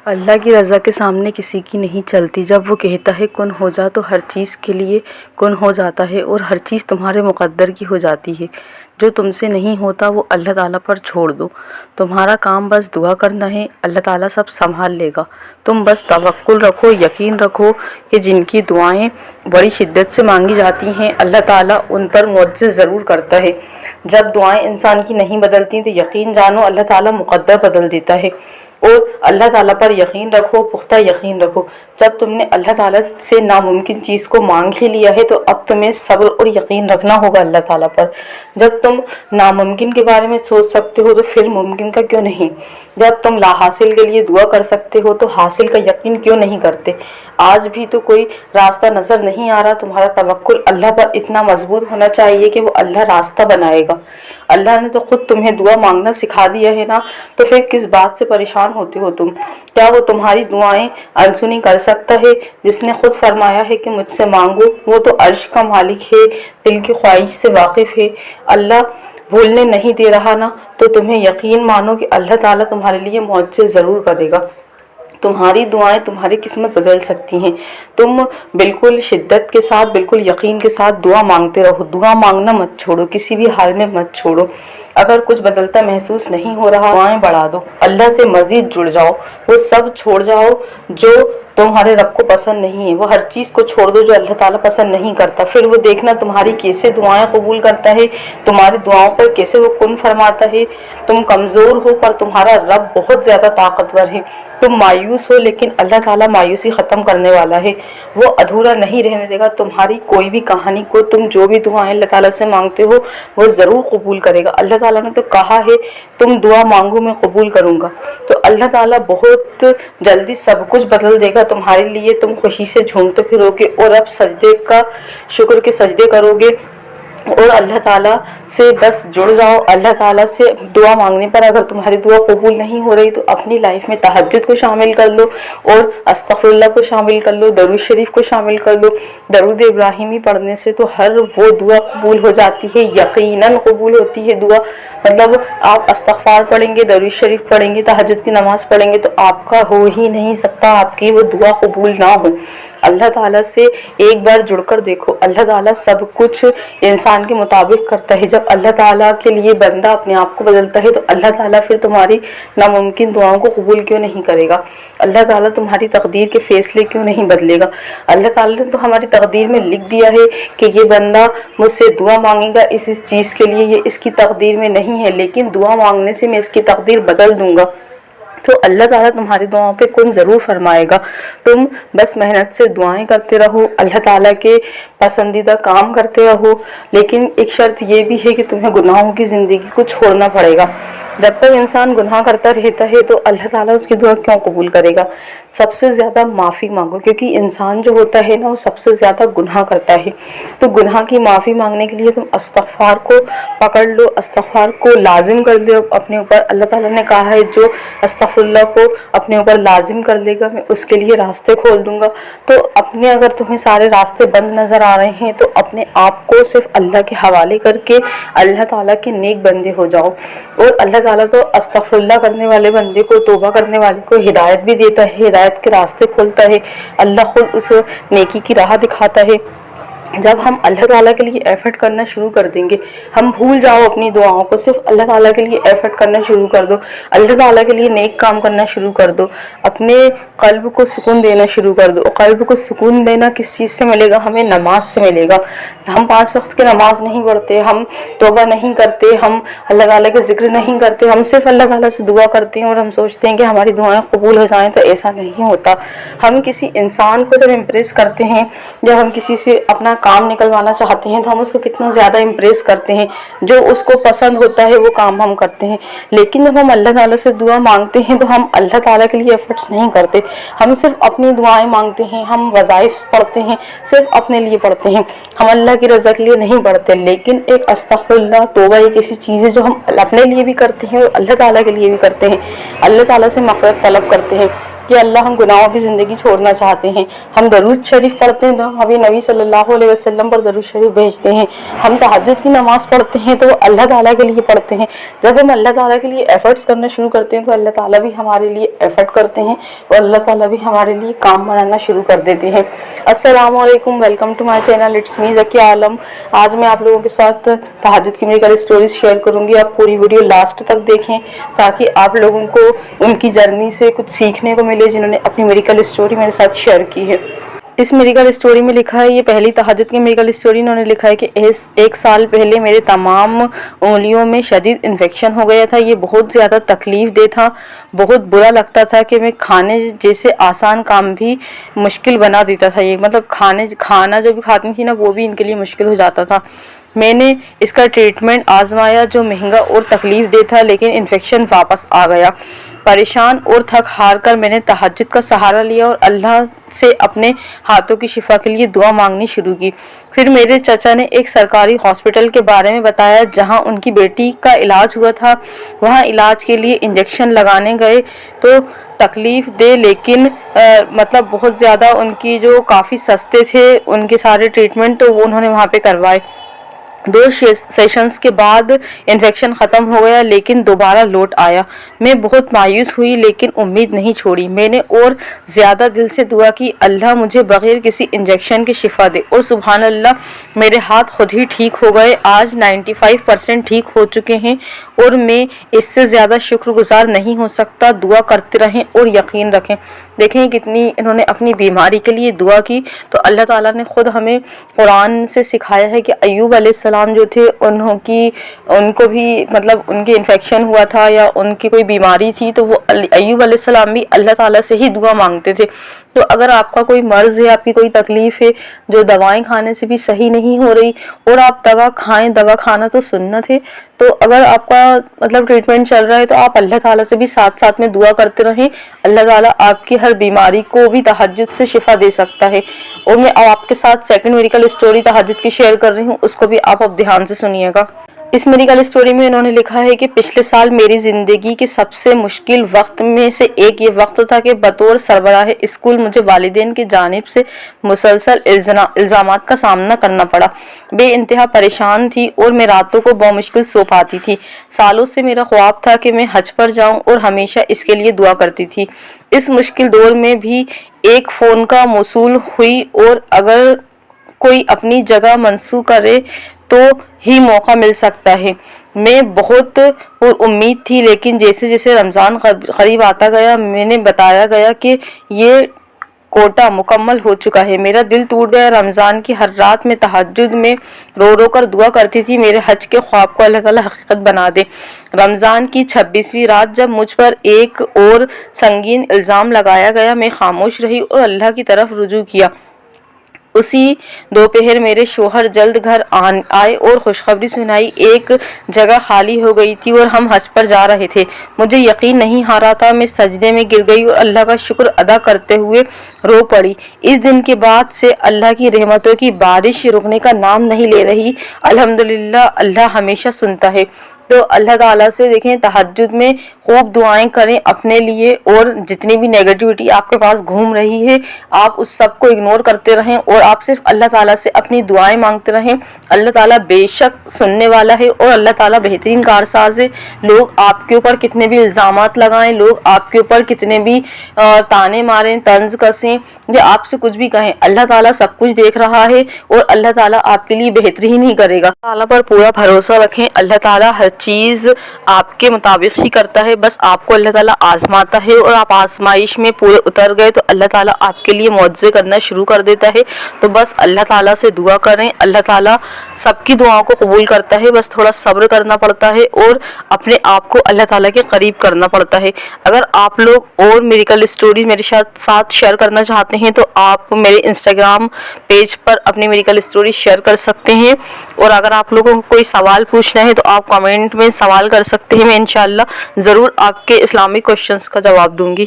اللہ کی رضا کے سامنے کسی کی نہیں چلتی۔ جب وہ کہتا ہے کن ہو جا تو ہر چیز کے لیے کن ہو جاتا ہے اور ہر چیز تمہارے مقدر کی ہو جاتی ہے۔ جو تم سے نہیں ہوتا وہ اللہ تعالیٰ پر چھوڑ دو۔ تمہارا کام بس دعا کرنا ہے، اللہ تعالیٰ سب سنبھال لے گا۔ تم بس توکل رکھو، یقین رکھو کہ جن کی دعائیں بڑی شدت سے مانگی جاتی ہیں اللہ تعالیٰ ان پر معجزے ضرور کرتا ہے۔ جب دعائیں انسان کی نہیں بدلتی تو یقین جانو اللہ تعالیٰ مقدر بدل دیتا ہے۔ اور اللہ تعالیٰ پر یقین رکھو، پختہ یقین رکھو۔ جب تم نے اللہ تعالیٰ سے ناممکن چیز کو مانگ ہی لیا ہے تو اب تمہیں صبر اور یقین رکھنا ہوگا اللہ تعالیٰ پر۔ جب تم ناممکن کے بارے میں سوچ سکتے ہو تو پھر ممکن کا کیوں نہیں؟ جب تم لا حاصل کے لیے دعا کر سکتے ہو تو حاصل کا یقین کیوں نہیں کرتے؟ آج بھی تو کوئی راستہ نظر نہیں آ رہا، تمہارا توکل اللہ پر اتنا مضبوط ہونا چاہیے کہ وہ اللہ راستہ بنائے گا۔ اللہ نے تو خود تمہیں دعا مانگنا سکھا دیا ہے نا، تو پھر کس بات سے پریشان ہوتے ہو تم؟ کیا وہ تمہاری دعائیں انسنی کر سکتا ہے جس نے خود فرمایا ہے کہ مجھ سے مانگو؟ وہ تو عرش کا مالک ہے، دل کی خواہش سے واقف ہے۔ اللہ بھولنے نہیں دے رہا نا، تو تمہیں یقین مانو کہ اللہ تعالیٰ تمہارے لیے معجزے ضرور کرے گا۔ تمہاری دعائیں تمہاری قسمت بدل سکتی ہیں۔ تم بالکل شدت کے ساتھ، بالکل یقین کے ساتھ دعا مانگتے رہو۔ دعا مانگنا مت چھوڑو، کسی بھی حال میں مت چھوڑو۔ اگر کچھ بدلتا محسوس نہیں ہو رہا، دعائیں بڑھا دو، اللہ سے مزید جڑ جاؤ، وہ سب چھوڑ جاؤ جو تمہارے رب کو پسند نہیں ہے۔ وہ ہر چیز کو چھوڑ دو جو اللہ تعالیٰ پسند نہیں کرتا۔ پھر وہ دیکھنا تمہاری کیسے دعائیں قبول کرتا ہے، تمہاری دعاؤں پر کیسے وہ کن فرماتا ہے۔ تم کمزور ہو پر تمہارا رب بہت زیادہ طاقتور ہے۔ تم مایوس ہو لیکن اللہ تعالیٰ مایوسی ختم کرنے والا ہے۔ وہ ادھورا نہیں رہنے دے گا تمہاری کوئی بھی کہانی کو۔ تم جو بھی دعائیں اللہ تعالیٰ سے مانگتے ہو وہ ضرور قبول کرے گا۔ اللہ تعالیٰ نے تو کہا ہے تم دعا مانگو میں قبول کروں گا، تو اللہ تعالیٰ بہت جلدی سب کچھ بدل دے گا تمہارے لیے۔ تم خوشی سے جھومتے پھرو گے اور اب سجدے کا شکر کے سجدے کرو گے اور اللہ تعالیٰ سے بس جڑ جاؤ۔ اللہ تعالیٰ سے دعا مانگنے پر اگر تمہاری دعا قبول نہیں ہو رہی تو اپنی لائف میں تہجد کو شامل کر لو اور استغفر اللہ کو شامل کر لو، درود شریف کو شامل کر لو۔ درود ابراہیمی پڑھنے سے تو ہر وہ دعا قبول ہو جاتی ہے، یقیناً قبول ہوتی ہے دعا۔ مطلب آپ استغفار پڑھیں گے، درود شریف پڑھیں گے، تہجد کی نماز پڑھیں گے تو آپ کا ہو ہی نہیں سکتا آپ کی وہ دعا قبول نہ ہو۔ اللہ تعالیٰ سے ایک بار جڑ کر دیکھو، اللہ تعالیٰ سب کچھ انسان کے مطابق کرتا ہے۔ جب اللہ تعالیٰ کے لیے بندہ اپنے آپ کو بدلتا ہے تو اللہ تعالیٰ پھر تمہاری ناممکن دعاؤں کو قبول کیوں نہیں کرے گا؟ اللہ تعالیٰ تمہاری تقدیر کے فیصلے کیوں نہیں بدلے گا؟ اللہ تعالیٰ نے تو ہماری تقدیر میں لکھ دیا ہے کہ یہ بندہ مجھ سے دعا مانگے گا اس چیز کے لیے، یہ اس کی تقدیر میں نہیں ہے، لیکن دعا مانگنے سے میں اس کی تقدیر بدل دوں گا۔ تو اللہ تعالیٰ تمہاری دعاؤں پہ کن ضرور فرمائے گا۔ تم بس محنت سے دعائیں کرتے رہو، اللہ تعالیٰ کے پسندیدہ کام کرتے رہو، لیکن ایک شرط یہ بھی ہے کہ تمہیں گناہوں کی زندگی کو چھوڑنا پڑے گا۔ جب تک انسان گناہ کرتا رہتا ہے تو اللہ تعالیٰ اس کی دعا کیوں قبول کرے گا؟ سب سے زیادہ معافی مانگو، کیونکہ انسان جو ہوتا ہے نا وہ سب سے زیادہ گناہ کرتا ہے۔ تو گناہ کی معافی مانگنے کے لیے تم استغفار کو پکڑ لو، استغفار کو لازم کر لو اپنے اوپر۔ اللہ تعالیٰ نے کہا ہے جو استغفر اللہ کو اپنے اوپر لازم کر لے گا میں اس کے لیے راستے کھول دوں گا۔ تو اپنے اگر تمہیں سارے راستے بند نظر آ رہے ہیں تو اپنے آپ کو صرف اللہ کے حوالے کر کے اللہ تعالیٰ کے نیک بندے ہو جاؤ۔ اور اللہ تعالیٰ تو استغفر اللہ کرنے والے بندے کو، توبہ کرنے والے کو ہدایت بھی دیتا ہے، ہدایت کے راستے کھولتا ہے، اللہ خود اس نیکی کی راہ دکھاتا ہے۔ جب ہم اللہ تعالیٰ کے لیے ایفرٹ کرنا شروع کر دیں گے، ہم بھول جاؤ اپنی دعاؤں کو، صرف اللہ تعالیٰ کے لیے ایفرٹ کرنا شروع کر دو، اللہ تعالیٰ کے لیے نیک کام کرنا شروع کر دو، اپنے قلب کو سکون دینا شروع کر دو۔ قلب کو سکون دینا کس چیز سے ملے گا؟ ہمیں نماز سے ملے گا۔ ہم 5 وقت کی نماز نہیں پڑھتے، ہم توبہ نہیں کرتے، ہم اللہ تعالیٰ کے ذکر نہیں کرتے، ہم صرف اللہ تعالیٰ سے دعا کرتے ہیں اور ہم سوچتے ہیں کہ ہماری دعائیں قبول ہو جائیں، تو ایسا نہیں ہوتا۔ ہم کسی انسان کو جب امپریس کرتے ہیں، جب ہم کسی سے اپنا کام نکلوانا چاہتے ہیں تو ہم اس کو کتنا زیادہ امپریس کرتے ہیں، جو اس کو پسند ہوتا ہے وہ کام ہم کرتے ہیں۔ لیکن جب ہم اللہ تعالیٰ سے دعا مانگتے ہیں تو ہم اللہ تعالیٰ کے لیے ایفرٹس نہیں کرتے، ہم صرف اپنی دعائیں مانگتے ہیں، ہم وظائف پڑھتے ہیں صرف اپنے لیے پڑھتے ہیں، ہم اللہ کی رضا کے لیے نہیں پڑھتے۔ لیکن ایک استغفر اللہ، توبہ ایک ایسی چیز ہے جو ہم اپنے لیے بھی کرتے ہیں اور اللہ تعالیٰ کے لیے بھی کرتے ہیں، اللہ تعالیٰ سے مغفرت طلب کرتے ہیں۔ کہ اللہ ہم گناہوں کی زندگی چھوڑنا چاہتے ہیں، ہم درود شریف پڑھتے ہیں تو ہم ابھی نبی صلی اللہ علیہ وسلم پر درود شریف بھیجتے ہیں، ہم تہجد کی نماز پڑھتے ہیں تو وہ اللہ تعالیٰ کے لیے پڑھتے ہیں۔ جب ہم اللہ تعالیٰ کے لیے ایفرٹس کرنا شروع کرتے ہیں تو اللہ تعالیٰ بھی ہمارے لیے ایفرٹ کرتے ہیں اور اللہ تعالیٰ بھی ہمارے لیے کام بنانا شروع کر دیتے ہیں۔ السلام علیکم، welcome to my channel, it's me Zakia Alam. آج میں آپ لوگوں کے ساتھ تہجد کی میریکل اسٹوریز شیئر کروں گی۔ آپ پوری ویڈیو لاسٹ تک دیکھیں تاکہ آپ لوگوں کو ان کی جرنی سے کچھ سیکھنے کو ملے جنہوں نے اپنی میریکل اسٹوری میرے ساتھ شیئر کی ہے۔ اس میریکل اسٹوری میں لکھا ہے، یہ پہلی تہجد کی میریکل اسٹوری، انہوں نے لکھا ہے کہ 1 سال پہلے میرے تمام انگلیوں میں شدید انفیکشن ہو گیا تھا۔ یہ بہت زیادہ تکلیف دہ تھا، بہت برا لگتا تھا کہ میں کھانے جیسے آسان کام بھی مشکل بنا دیتا تھا۔ یہ مطلب کھانا جو بھی کھاتی تھی نا وہ بھی ان کے لیے مشکل ہو جاتا تھا۔ میں نے اس کا ٹریٹمنٹ آزمایا جو مہنگا اور تکلیف دہ تھا، لیکن انفیکشن واپس آ گیا۔ پریشان اور تھک ہار کر میں نے تہجد کا سہارا لیا اور اللہ سے اپنے ہاتھوں کی شفا کے لیے دعا مانگنی شروع کی۔ پھر میرے چچا نے ایک سرکاری ہاسپٹل کے بارے میں بتایا جہاں ان کی بیٹی کا علاج ہوا تھا۔ وہاں علاج کے لیے انجیکشن لگانے گئے تو تکلیف دے لیکن مطلب بہت زیادہ ان کی جو کافی سستے تھے ان کے سارے ٹریٹمنٹ، تو وہ انہوں نے وہاں پہ کروائے۔ 2 سیشنز کے بعد انفیکشن ختم ہو گیا لیکن دوبارہ لوٹ آیا۔ میں بہت مایوس ہوئی لیکن امید نہیں چھوڑی۔ میں نے اور زیادہ دل سے دعا کی، اللہ مجھے بغیر کسی انجیکشن کے شفا دے، اور سبحان اللہ میرے ہاتھ خود ہی ٹھیک ہو گئے۔ آج 95% ٹھیک ہو چکے ہیں اور میں اس سے زیادہ شکر گزار نہیں ہو سکتا۔ دعا کرتے رہیں اور یقین رکھیں۔ دیکھیں کتنی انہوں نے اپنی بیماری کے لیے دعا کی، تو اللہ تعالیٰ نے خود ہمیں قرآن سے سکھایا ہے کہ ایوب علیہ السلام جو تھے ان کو بھی مطلب ان کے انفیکشن ہوا تھا یا ان کی کوئی بیماری تھی تو وہ ایوب علیہ السلام بھی اللہ تعالیٰ سے ہی دعا مانگتے تھے۔ تو اگر آپ کا کوئی مرض ہے، آپ کی کوئی تکلیف ہے جو دوائیں کھانے سے بھی صحیح نہیں ہو رہی اور آپ دوا کھائیں، دوا کھانا تو سنت ہے، تو اگر آپ کا مطلب ٹریٹمنٹ چل رہا ہے تو آپ اللہ تعالیٰ سے بھی ساتھ ساتھ میں دعا کرتے رہیں۔ اللہ تعالیٰ آپ کی ہر بیماری کو بھی تہجد سے شفا دے سکتا ہے۔ اور میں آپ کے ساتھ سیکنڈ میریکل اسٹوری تہجد کی شیئر کر رہی ہوں، اس کو بھی آپ اب دھیان سے سنیے گا۔ اس میریکل اسٹوری میں انہوں نے لکھا ہے کہ پچھلے سال میری زندگی کے سب سے مشکل وقت میں سے ایک یہ وقت تھا کہ بطور سربراہ اسکول مجھے والدین کی جانب سے مسلسل الزامات کا سامنا کرنا پڑا۔ بے انتہا پریشان تھی اور میں راتوں کو بمشکل سو پاتی تھی۔ سالوں سے میرا خواب تھا کہ میں حج پر جاؤں اور ہمیشہ اس کے لیے دعا کرتی تھی۔ اس مشکل دور میں بھی ایک فون کا موصول ہوئی اور اگر کوئی اپنی جگہ منسوخ کرے تو ہی موقع مل سکتا ہے۔ میں بہت پر امید تھی لیکن جیسے جیسے رمضان قریب آتا گیا میں نے بتایا گیا کہ یہ کوٹا مکمل ہو چکا ہے۔ میرا دل ٹوٹ گیا۔ رمضان کی ہر رات میں تہجد میں رو رو کر دعا کرتی تھی میرے حج کے خواب کو اللہ تعالیٰ حقیقت بنا دے۔ رمضان کی 26ویں رات جب مجھ پر ایک اور سنگین الزام لگایا گیا میں خاموش رہی اور اللہ کی طرف رجوع کیا۔ اسی دوپہر میرے شوہر جلد گھر آئے اور خوشخبری سنائی، ایک جگہ خالی ہو گئی تھی اور ہم حج پر جا رہے تھے۔ مجھے یقین نہیں آ رہا تھا، میں سجدے میں گر گئی اور اللہ کا شکر ادا کرتے ہوئے رو پڑی۔ اس دن کے بعد سے اللہ کی رحمتوں کی بارش رکنے کا نام نہیں لے رہی۔ الحمدللہ اللہ ہمیشہ سنتا ہے۔ تو اللہ تعالیٰ سے دیکھیں تہجد میں خوب دعائیں کریں اپنے لیے، اور جتنی بھی نیگیٹیوٹی آپ کے پاس گھوم رہی ہے آپ اس سب کو اگنور کرتے رہیں اور آپ صرف اللہ تعالیٰ سے اپنی دعائیں مانگتے رہیں۔ اللہ تعالیٰ بے شک سننے والا ہے اور اللہ تعالیٰ بہترین کارساز ہے۔ لوگ آپ کے اوپر کتنے بھی الزامات لگائیں، لوگ آپ کے اوپر کتنے بھی تانے ماریں، طنز کسیں یا آپ سے کچھ بھی کہیں، اللہ تعالیٰ سب کچھ دیکھ رہا ہے اور اللہ تعالیٰ آپ کے لیے بہترین ہی کرے گا۔ اللہ تعالیٰ پر پورا بھروسہ رکھیں۔ اللہ تعالیٰ ہر چیز آپ کے مطابق ہی کرتا ہے، بس آپ کو اللہ تعالیٰ آزماتا ہے اور آپ آزمائش میں پورے اتر گئے تو اللہ تعالیٰ آپ کے لیے معجزے کرنا شروع کر دیتا ہے۔ تو بس اللہ تعالیٰ سے دعا کریں، اللہ تعالیٰ سب کی دعاؤں کو قبول کرتا ہے، بس تھوڑا صبر کرنا پڑتا ہے اور اپنے آپ کو اللہ تعالیٰ کے قریب کرنا پڑتا ہے۔ اگر آپ لوگ اور میریکل اسٹوریز میرے ساتھ شیئر کرنا چاہتے ہیں تو آپ میرے انسٹاگرام پیج پر اپنی میریکل اسٹوری شیئر کر سکتے ہیں، اور اگر آپ لوگوں کو کوئی سوال پوچھنا ہے تو آپ کمنٹ میں سوال کر سکتے ہیں، میں انشاءاللہ ضرور آپ کے اسلامک کوشچنز کا جواب دوں گی۔